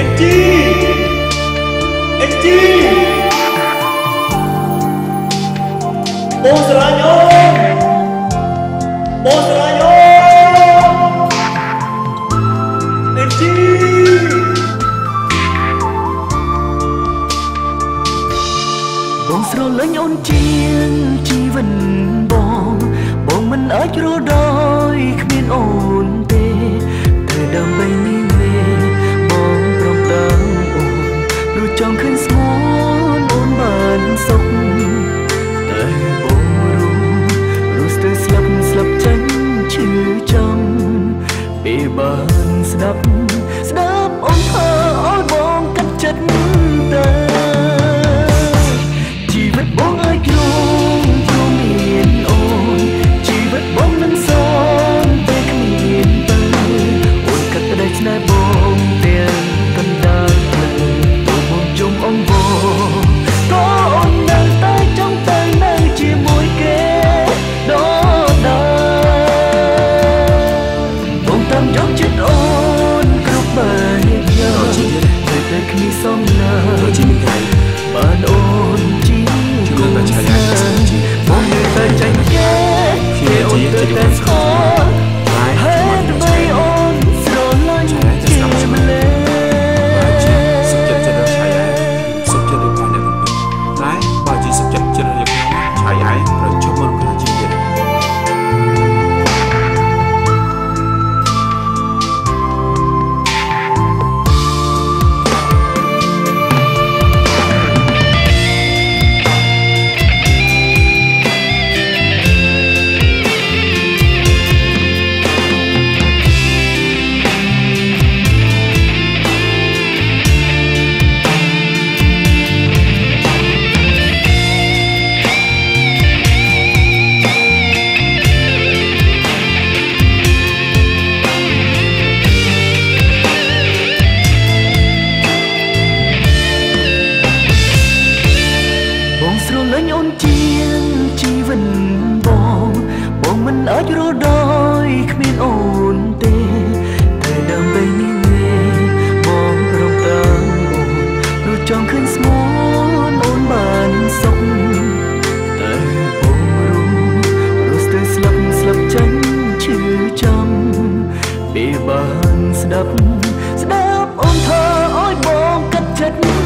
NG បងស្រឡាញ់អូនបងស្រឡាញ់អូន NG បងស្រឡាញ់អូនជាងជីវិតបងមិនអាចរស់ដោយគ្មានអូនទេតែដើម្បីនេះបងព្រមតាមអូនព្រោះចង់ឃើញស្មូនអូនបានសុខតែបងរស់ទៅស្លាប់ចាញ់ឈឺចាំពេលបានស្ដាប់អូនថាឲ្យបងកាត់ចិត្តទៅជីវិតបងឲ្យគ្រោងមានអូនជីវិតបងនឹងសងតែគ្មានទៅអូនកាត់ក្តីឆ្នេរបងទាំងកណ្ដាលផ្លូវទោះបងជុំអង្វរក៏អូននៅតែចង់ទៅនៅជាមួយគេដល់បងតាមយកចិត្តអូនគ្រប់បែបយ៉ាងតែគ្មានសំណាបានអូនជីបងនៅតែចាញ់គេអូនទៅតែស្គាល់ហើយដើម្បីអូនស្រឡាញ់គេម្លេះសុខចិត្តចិត្តឆៃឯងសុខចិត្តដូចបានអ្នកទាំងពីរតែបើជាសុខចិត្តចិត្តដូចខ្ញុំឆៃឯងត្រូវជុំមកក្នុងជីវិតអូនជាងជីវិតបងមិនអាចរស់ដោយគ្មានអូនទេតែដើម្បីនេះបងព្រមតាមអូនព្រោះចង់ឃើញស្មូនអូនបានសុខតែបងរស់ទៅស្លាប់ចាញ់ឈឺចាំពេលបានស្ដាប់អូនថាឲ្យបងកាត់ចិត្ត